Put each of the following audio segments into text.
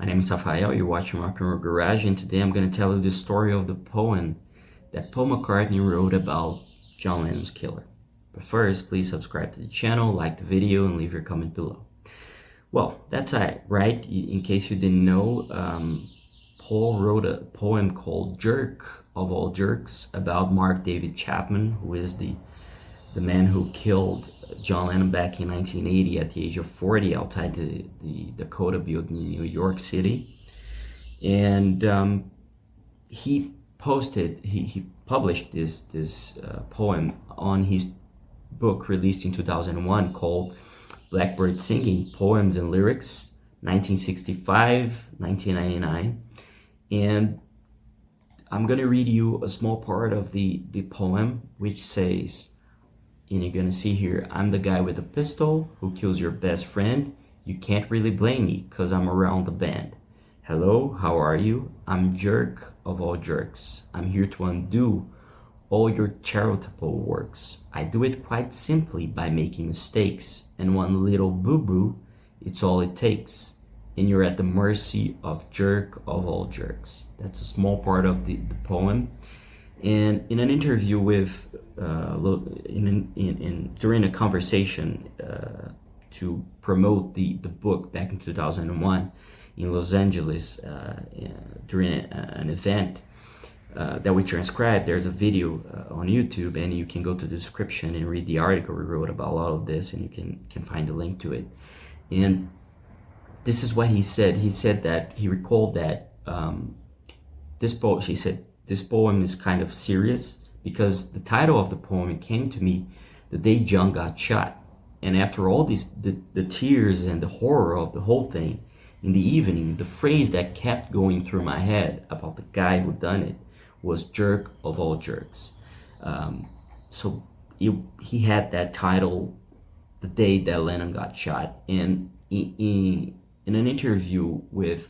My name is Rafael, you're watching Rock and Roll Garage, and today I'm going to tell you the story of the poem that Paul McCartney wrote about John Lennon's killer. But first, please subscribe to the channel, like the video, and leave your comment below. Well, that's right. In case you didn't know, Paul wrote a poem called Jerk of All Jerks about Mark David Chapman, who is the man who killed John Lennon back in 1980 at the age of 40 outside the Dakota building in New York City. And he published this poem on his book released in 2001 called Blackbird Singing, Poems and Lyrics, 1965-1999. And I'm going to read you a small part of the poem, which says, and you're going to see here, I'm the guy with a pistol who kills your best friend. You can't really blame me because I'm around the band. Hello, how are you? I'm jerk of all jerks. I'm here to undo all your charitable works. I do it quite simply by making mistakes, and one little boo-boo, it's all it takes. And you're at the mercy of jerk of all jerks. That's a small part of the poem. And in an interview with, during a conversation to promote the book back in 2001 in Los Angeles, during an event that we transcribed, there's a video on YouTube, and you can go to the description and read the article we wrote about all of this, and you can find a link to it. And this is what he said. He said that he recalled that this poem is kind of serious because the title of the poem came to me the day John got shot. And after all the tears and the horror of the whole thing, in the evening, the phrase that kept going through my head about the guy who done it was jerk of all jerks. So he had that title the day that Lennon got shot. And in an interview with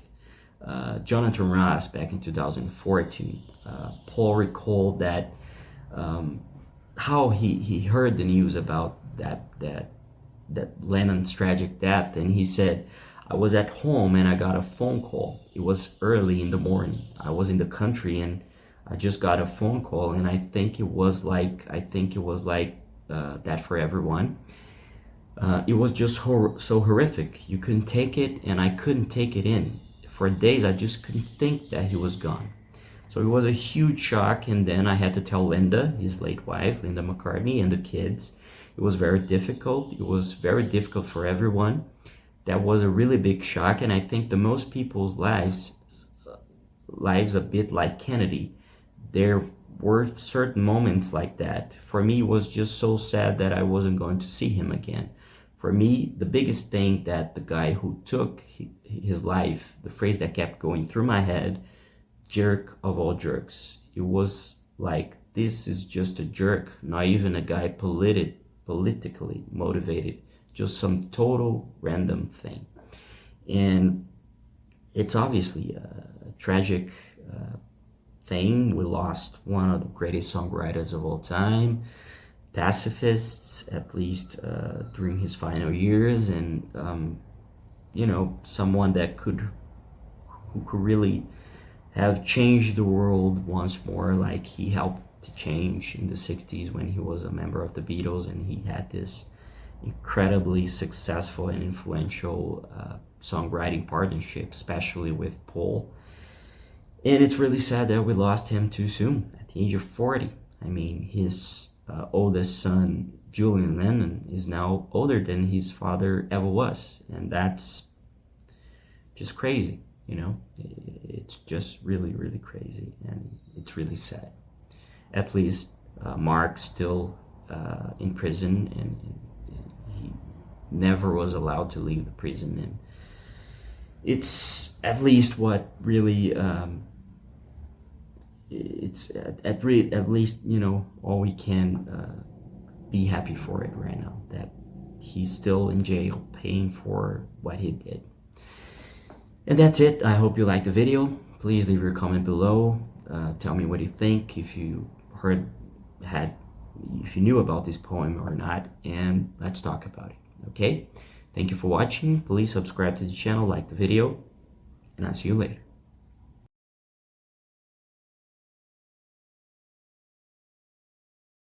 Jonathan Ross back in 2014, Paul recalled that how he heard the news about that Lennon's tragic death, and he said, I was at home and I got a phone call. It was early in the morning. I was in the country and I just got a phone call, and I think it was like that for everyone. It was just so horrific. You couldn't take it, and I couldn't take it in. For days, I just couldn't think that he was gone. So it was a huge shock, and then I had to tell Linda, his late wife, Linda McCartney, and the kids. It was very difficult. It was very difficult for everyone. That was a really big shock, and I think the most people's lives a bit like Kennedy. There were certain moments like that. For me, it was just so sad that I wasn't going to see him again. For me, the biggest thing that the guy who took his life, the phrase that kept going through my head, jerk of all jerks. It was like, this is just a jerk, not even a guy politically motivated, just some total random thing. And it's obviously a tragic thing. We lost one of the greatest songwriters of all time, pacifists, at least during his final years, and someone that who could really have changed the world once more, like he helped to change in the 60s when he was a member of the Beatles, and he had this incredibly successful and influential songwriting partnership, especially with Paul. And it's really sad that we lost him too soon, at the age of 40. I mean, his oldest son, Julian Lennon, is now older than his father ever was. And that's just crazy, It's just really, really crazy. And it's really sad. At least Mark's still in prison, and he never was allowed to leave the prison. And it's at least what really... it's at least all we can be happy for it right now, that he's still in jail paying for what he did. And that's it. I hope you liked the video. Please leave your comment below. Tell me what you think, if you knew about this poem or not, and let's talk about it. Okay, thank you for watching. Please subscribe to the channel, like the video, and I'll see you later.